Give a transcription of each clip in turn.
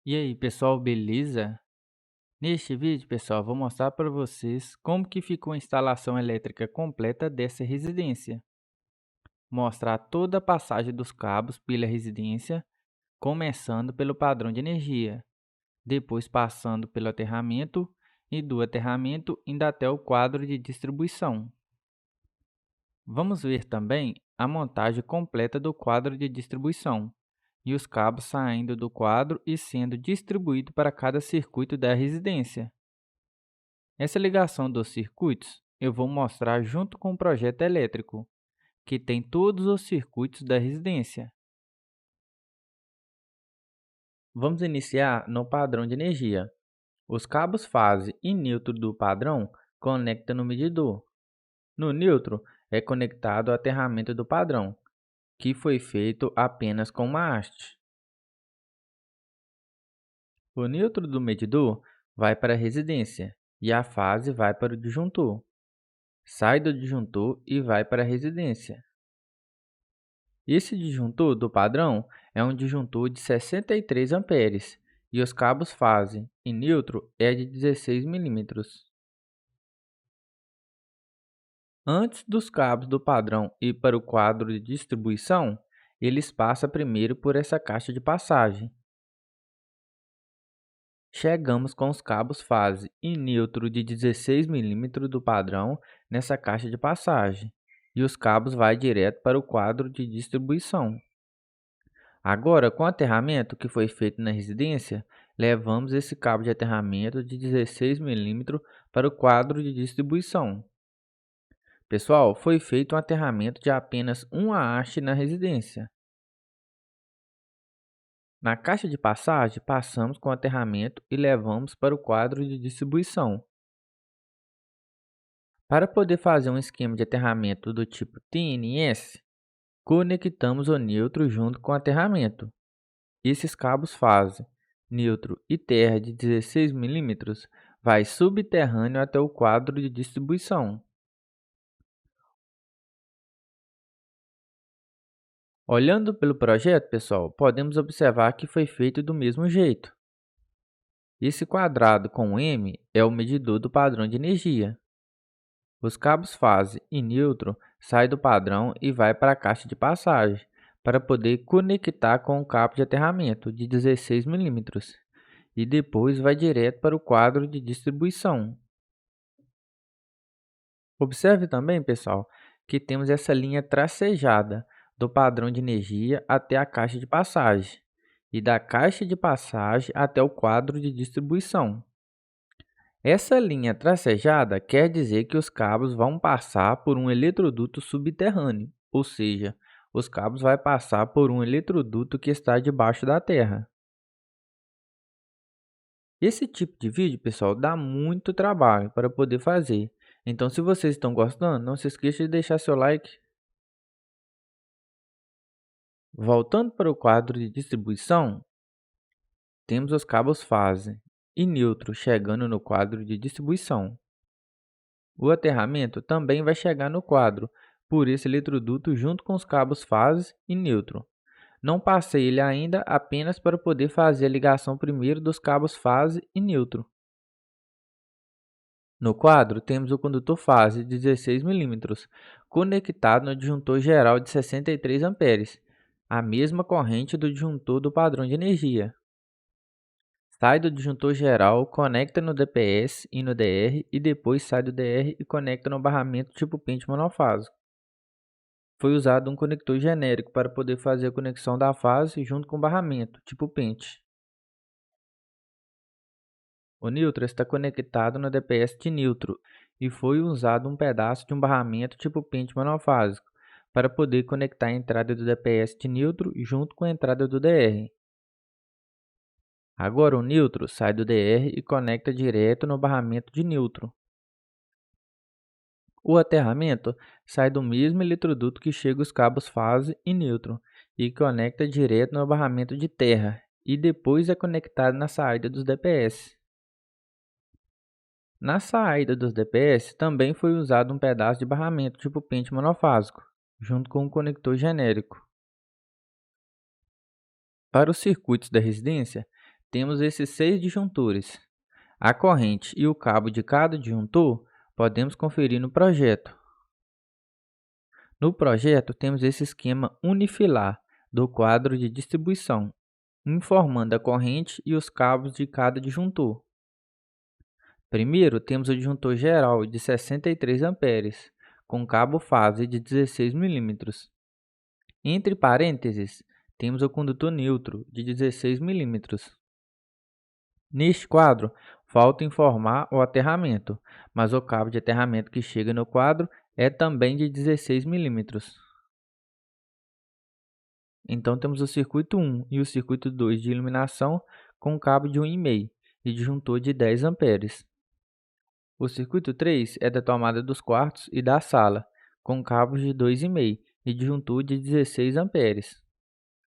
E aí, pessoal, beleza? Neste vídeo, pessoal, vou mostrar para vocês como que ficou a instalação elétrica completa dessa residência. Mostrar toda a passagem dos cabos pela residência, começando pelo padrão de energia, depois passando pelo aterramento e do aterramento indo até o quadro de distribuição. Vamos ver também a montagem completa do quadro de distribuição e os cabos saindo do quadro e sendo distribuídos para cada circuito da residência. Essa ligação dos circuitos eu vou mostrar junto com o projeto elétrico, que tem todos os circuitos da residência. Vamos iniciar no padrão de energia. Os cabos fase e neutro do padrão conectam no medidor. No neutro é conectado o aterramento do padrão, que foi feito apenas com uma haste. O neutro do medidor vai para a residência e a fase vai para o disjuntor. Sai do disjuntor e vai para a residência. Esse disjuntor do padrão é um disjuntor de 63 amperes e os cabos fase e neutro é de 16 milímetros. Antes dos cabos do padrão ir para o quadro de distribuição, eles passam primeiro por essa caixa de passagem. Chegamos com os cabos fase e neutro de 16 milímetros do padrão nessa caixa de passagem e os cabos vai direto para o quadro de distribuição. Agora, com o aterramento que foi feito na residência, levamos esse cabo de aterramento de 16 milímetros para o quadro de distribuição. Pessoal, foi feito um aterramento de apenas uma haste na residência. Na caixa de passagem, passamos com o aterramento e levamos para o quadro de distribuição. Para poder fazer um esquema de aterramento do tipo TNS, conectamos o neutro junto com o aterramento. Esses cabos fase, neutro e terra de 16 milímetros vai subterrâneo até o quadro de distribuição. Olhando pelo projeto, pessoal, podemos observar que foi feito do mesmo jeito. Esse quadrado com M é o medidor do padrão de energia. Os cabos fase e neutro saem do padrão e vai para a caixa de passagem, para poder conectar com o cabo de aterramento de 16 milímetros e depois vai direto para o quadro de distribuição. Observe também, pessoal, que temos essa linha tracejada do padrão de energia até a caixa de passagem e da caixa de passagem até o quadro de distribuição. Essa linha tracejada quer dizer que os cabos vão passar por um eletroduto subterrâneo, ou seja, os cabos vão passar por um eletroduto que está debaixo da terra. Esse tipo de vídeo, pessoal, dá muito trabalho para poder fazer. Então, se vocês estão gostando, não se esqueça de deixar seu like. Voltando para o quadro de distribuição, temos os cabos fase e neutro chegando no quadro de distribuição. O aterramento também vai chegar no quadro por esse eletroduto junto com os cabos fase e neutro. Não passei ele ainda apenas para poder fazer a ligação primeiro dos cabos fase e neutro. No quadro, temos o condutor fase de 16 milímetros, conectado no disjuntor geral de 63 amperes, a mesma corrente do disjuntor do padrão de energia. Sai do disjuntor geral, conecta no DPS e no DR e depois sai do DR e conecta no barramento tipo pente monofásico. Foi usado um conector genérico para poder fazer a conexão da fase junto com o barramento tipo pente. O neutro está conectado no DPS de neutro e foi usado um pedaço de um barramento tipo pente monofásico para poder conectar a entrada do DPS de neutro junto com a entrada do DR. Agora o neutro sai do DR e conecta direto no barramento de neutro. O aterramento sai do mesmo eletroduto que chega os cabos fase e neutro e conecta direto no barramento de terra e depois é conectado na saída dos DPS. Na saída dos DPS também foi usado um pedaço de barramento tipo pente monofásico, junto com um conector genérico. Para os circuitos da residência, temos esses 6 disjuntores. A corrente e o cabo de cada disjuntor podemos conferir no projeto. No projeto, temos esse esquema unifilar do quadro de distribuição, informando a corrente e os cabos de cada disjuntor. Primeiro, temos o disjuntor geral de 63 amperes, com cabo fase de 16 milímetros. Entre parênteses, temos o condutor neutro de 16 milímetros. Neste quadro, falta informar o aterramento, mas o cabo de aterramento que chega no quadro é também de 16 milímetros. Então, temos o circuito 1 e o circuito 2 de iluminação com cabo de 1,5 e disjuntor de 10 amperes. O circuito 3 é da tomada dos quartos e da sala, com cabos de 2,5 e disjuntor de 16 amperes.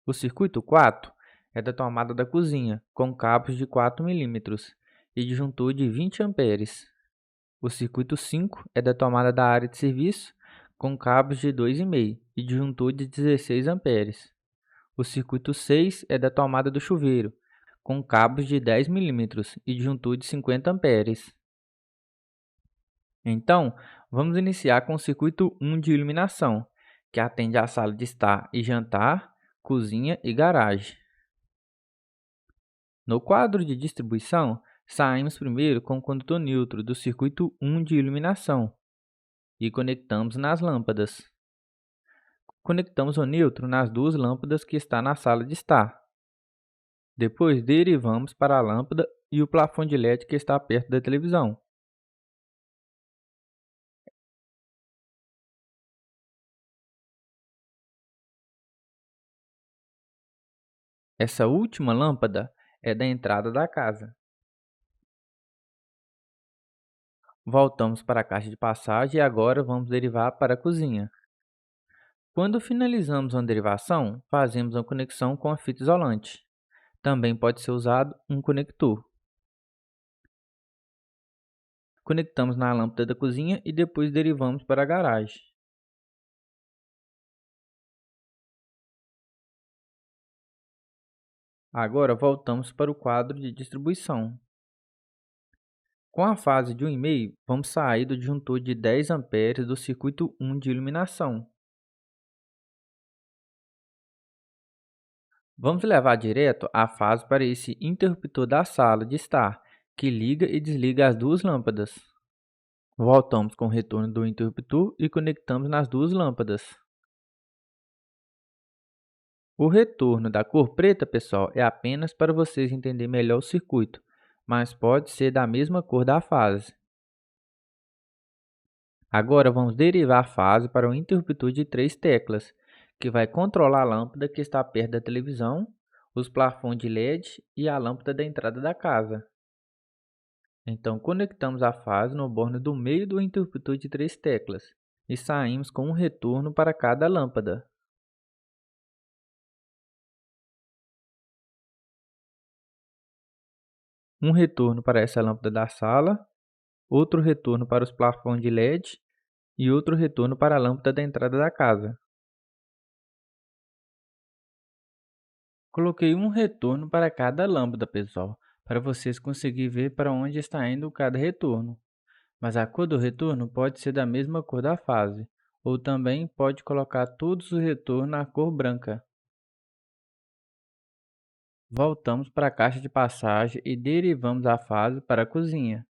O circuito 4 é da tomada da cozinha, com cabos de 4 milímetros e disjuntor de 20 amperes. O circuito 5 é da tomada da área de serviço, com cabos de 2,5 e disjuntor de 16 amperes. O circuito 6 é da tomada do chuveiro, com cabos de 10 milímetros e disjuntor de 50 amperes. Então, vamos iniciar com o circuito 1 de iluminação, que atende à sala de estar e jantar, cozinha e garagem. No quadro de distribuição, saímos primeiro com o condutor neutro do circuito 1 de iluminação e conectamos nas lâmpadas. Conectamos o neutro nas duas lâmpadas que estão na sala de estar. Depois derivamos para a lâmpada e o plafond de LED que está perto da televisão. Essa última lâmpada é da entrada da casa. Voltamos para a caixa de passagem e agora vamos derivar para a cozinha. Quando finalizamos uma derivação, fazemos uma conexão com a fita isolante. Também pode ser usado um conector. Conectamos na lâmpada da cozinha e depois derivamos para a garagem. Agora voltamos para o quadro de distribuição. Com a fase de 1,5, vamos sair do disjuntor de 10 amperes do circuito 1 de iluminação. Vamos levar direto a fase para esse interruptor da sala de estar, que liga e desliga as duas lâmpadas. Voltamos com o retorno do interruptor e conectamos nas duas lâmpadas. O retorno da cor preta, pessoal, é apenas para vocês entenderem melhor o circuito, mas pode ser da mesma cor da fase. Agora vamos derivar a fase para o interruptor de 3 teclas, que vai controlar a lâmpada que está perto da televisão, os plafons de LED e a lâmpada da entrada da casa. Então, conectamos a fase no borne do meio do interruptor de 3 teclas e saímos com um retorno para cada lâmpada. Um retorno para essa lâmpada da sala, outro retorno para os plafons de LED e outro retorno para a lâmpada da entrada da casa. Coloquei um retorno para cada lâmpada, pessoal, para vocês conseguirem ver para onde está indo cada retorno. Mas a cor do retorno pode ser da mesma cor da fase, ou também pode colocar todos os retornos na cor branca. Voltamos para a caixa de passagem e derivamos a fase para a cozinha.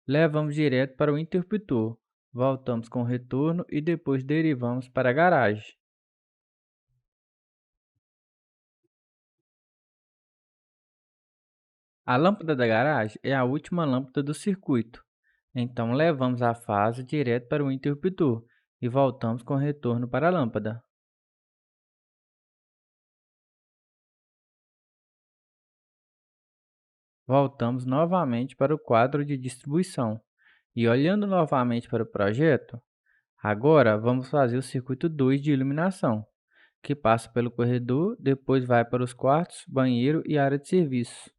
Levamos direto para o interruptor. Voltamos com o retorno e depois derivamos para a garagem. A lâmpada da garagem é a última lâmpada do circuito. Então, levamos a fase direto para o interruptor e voltamos com o retorno para a lâmpada. Voltamos novamente para o quadro de distribuição. E olhando novamente para o projeto, agora vamos fazer o circuito 2 de iluminação, que passa pelo corredor, depois vai para os quartos, banheiro e área de serviço.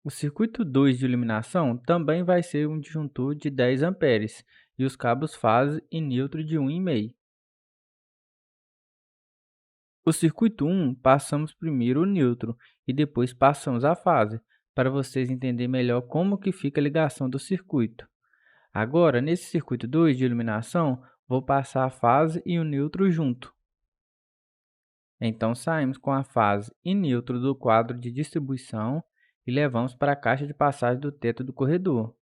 O circuito 2 de iluminação também vai ser um disjuntor de 10 amperes e os cabos fase e neutro de 1,5. O circuito 1, passamos primeiro o neutro e depois passamos a fase, para vocês entenderem melhor como que fica a ligação do circuito. Agora, nesse circuito 2 de iluminação, vou passar a fase e o neutro junto. Então, saímos com a fase e neutro do quadro de distribuição e levamos para a caixa de passagem do teto do corredor.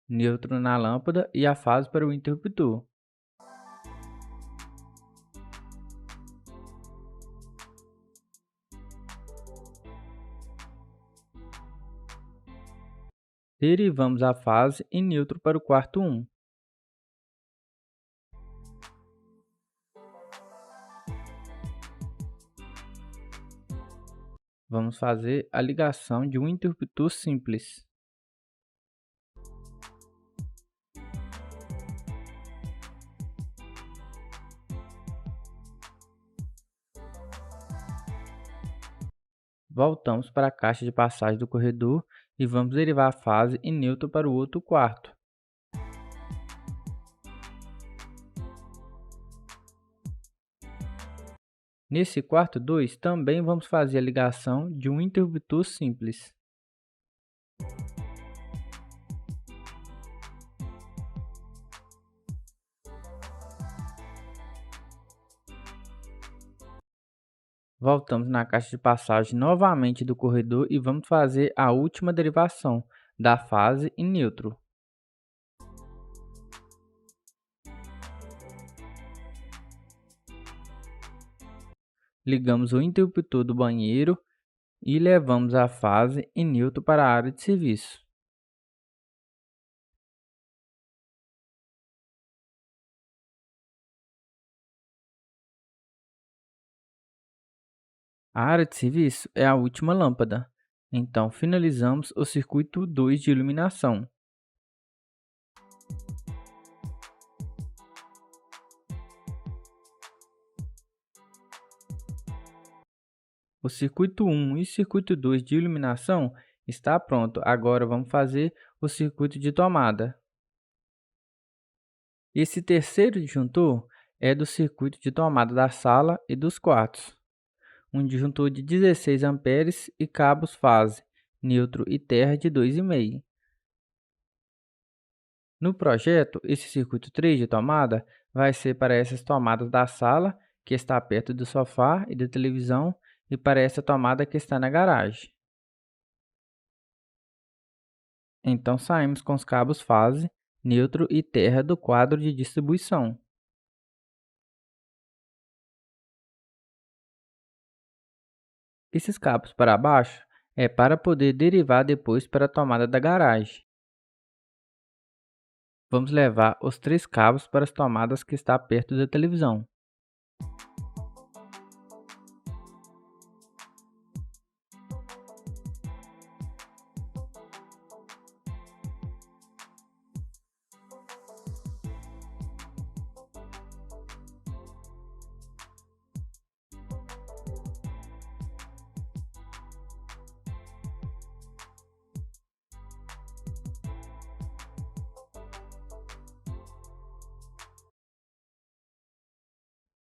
Neutro na lâmpada e a fase para o interruptor. Derivamos a fase e neutro para o quarto 1. Vamos fazer a ligação de um interruptor simples. Voltamos para a caixa de passagem do corredor e vamos derivar a fase e neutro para o outro quarto. Nesse quarto 2, também vamos fazer a ligação de um interruptor simples. Voltamos na caixa de passagem novamente do corredor e vamos fazer a última derivação da fase e neutro. Ligamos o interruptor do banheiro e levamos a fase e neutro para a área de serviço. A área de serviço é a última lâmpada, então finalizamos o circuito 2 de iluminação. O circuito 1 e circuito 2 de iluminação está pronto. Agora vamos fazer o circuito de tomada. Esse terceiro disjuntor é do circuito de tomada da sala e dos quartos. Um disjuntor de 16 amperes e cabos fase, neutro e terra de 2,5. No projeto, esse circuito 3 de tomada vai ser para essas tomadas da sala, que está perto do sofá e da televisão, e para essa tomada que está na garagem. Então, saímos com os cabos fase, neutro e terra do quadro de distribuição. Esses cabos para baixo é para poder derivar depois para a tomada da garagem. Vamos levar os 3 cabos para as tomadas que está perto da televisão.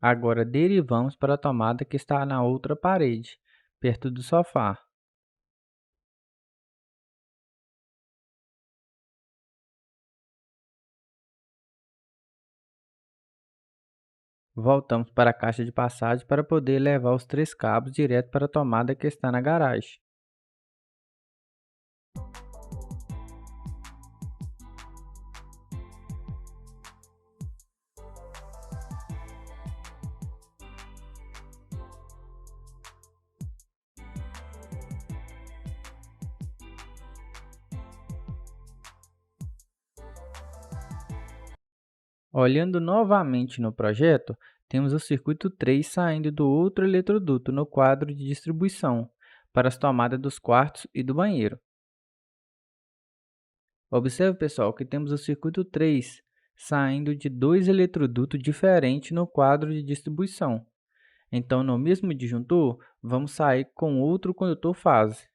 Agora derivamos para a tomada que está na outra parede, perto do sofá. Voltamos para a caixa de passagem para poder levar os 3 cabos direto para a tomada que está na garagem. Olhando novamente no projeto, temos o circuito 3 saindo do outro eletroduto no quadro de distribuição, para as tomadas dos quartos e do banheiro. Observe, pessoal, que temos o circuito 3 saindo de 2 eletrodutos diferentes no quadro de distribuição. Então, no mesmo disjuntor, vamos sair com outro condutor fase.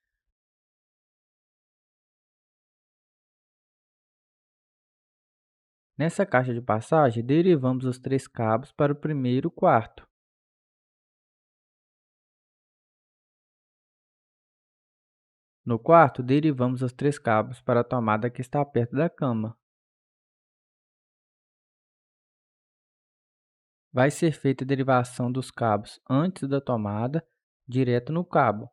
Nessa caixa de passagem, derivamos os três cabos para o primeiro quarto. No quarto, derivamos os três cabos para a tomada que está perto da cama. Vai ser feita a derivação dos cabos antes da tomada, direto no cabo.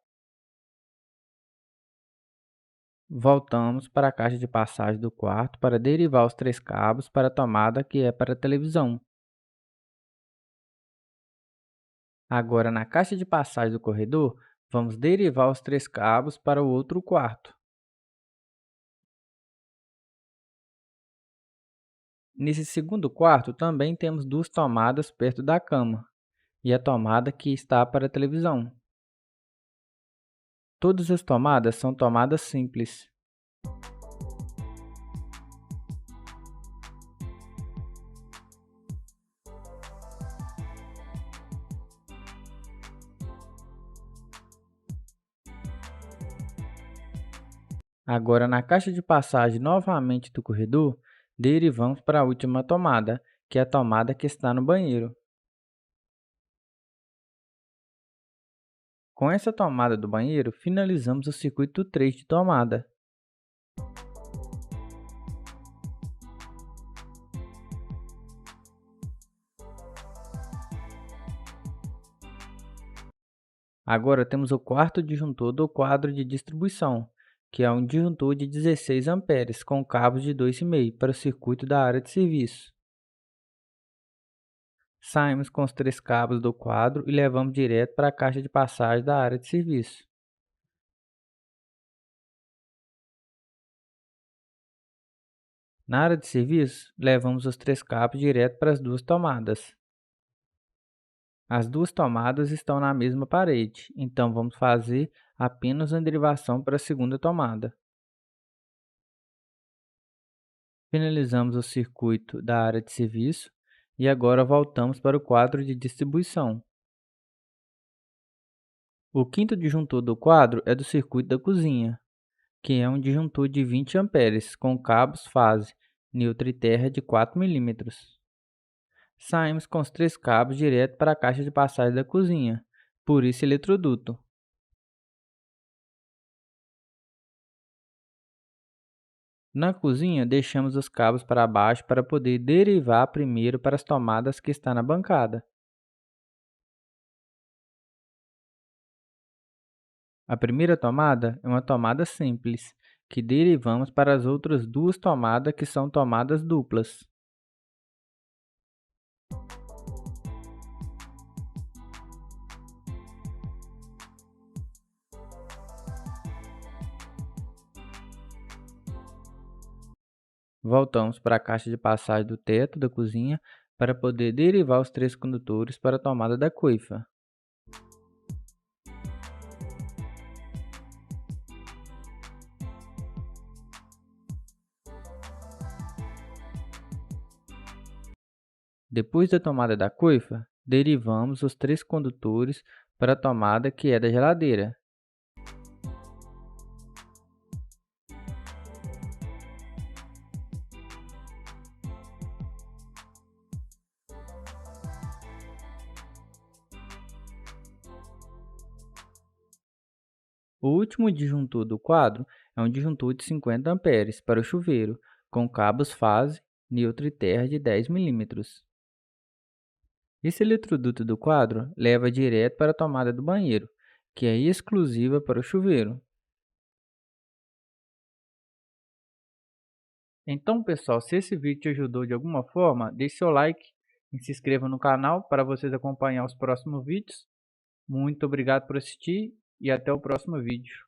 Voltamos para a caixa de passagem do quarto para derivar os três cabos para a tomada que é para a televisão. Agora, na caixa de passagem do corredor, vamos derivar os três cabos para o outro quarto. Nesse segundo quarto, também temos duas tomadas perto da cama e a tomada que está para a televisão. Todas as tomadas são tomadas simples. Agora, na caixa de passagem novamente do corredor, derivamos para a última tomada, que é a tomada que está no banheiro. Com essa tomada do banheiro, finalizamos o circuito 3 de tomada. Agora temos o quarto disjuntor do quadro de distribuição, que é um disjuntor de 16 amperes com cabos de 2,5 para o circuito da área de serviço. Saímos com os três cabos do quadro e levamos direto para a caixa de passagem da área de serviço. Na área de serviço, levamos os três cabos direto para as duas tomadas. As duas tomadas estão na mesma parede, então vamos fazer apenas uma derivação para a segunda tomada. Finalizamos o circuito da área de serviço e agora voltamos para o quadro de distribuição. O quinto disjuntor do quadro é do circuito da cozinha, que é um disjuntor de 20 amperes com cabos fase neutro e terra de 4 milímetros. Saímos com os três cabos direto para a caixa de passagem da cozinha, por esse eletroduto. Na cozinha, deixamos os cabos para baixo para poder derivar primeiro para as tomadas que está na bancada. A primeira tomada é uma tomada simples, que derivamos para as outras duas tomadas que são tomadas duplas. Voltamos para a caixa de passagem do teto da cozinha para poder derivar os três condutores para a tomada da coifa. Depois da tomada da coifa, derivamos os três condutores para a tomada que é da geladeira. O último disjuntor do quadro é um disjuntor de 50 amperes para o chuveiro, com cabos fase, neutro e terra de 10 milímetros. Esse eletroduto do quadro leva direto para a tomada do banheiro, que é exclusiva para o chuveiro. Então, pessoal, se esse vídeo te ajudou de alguma forma, deixe seu like e se inscreva no canal para vocês acompanhar os próximos vídeos. Muito obrigado por assistir e até o próximo vídeo.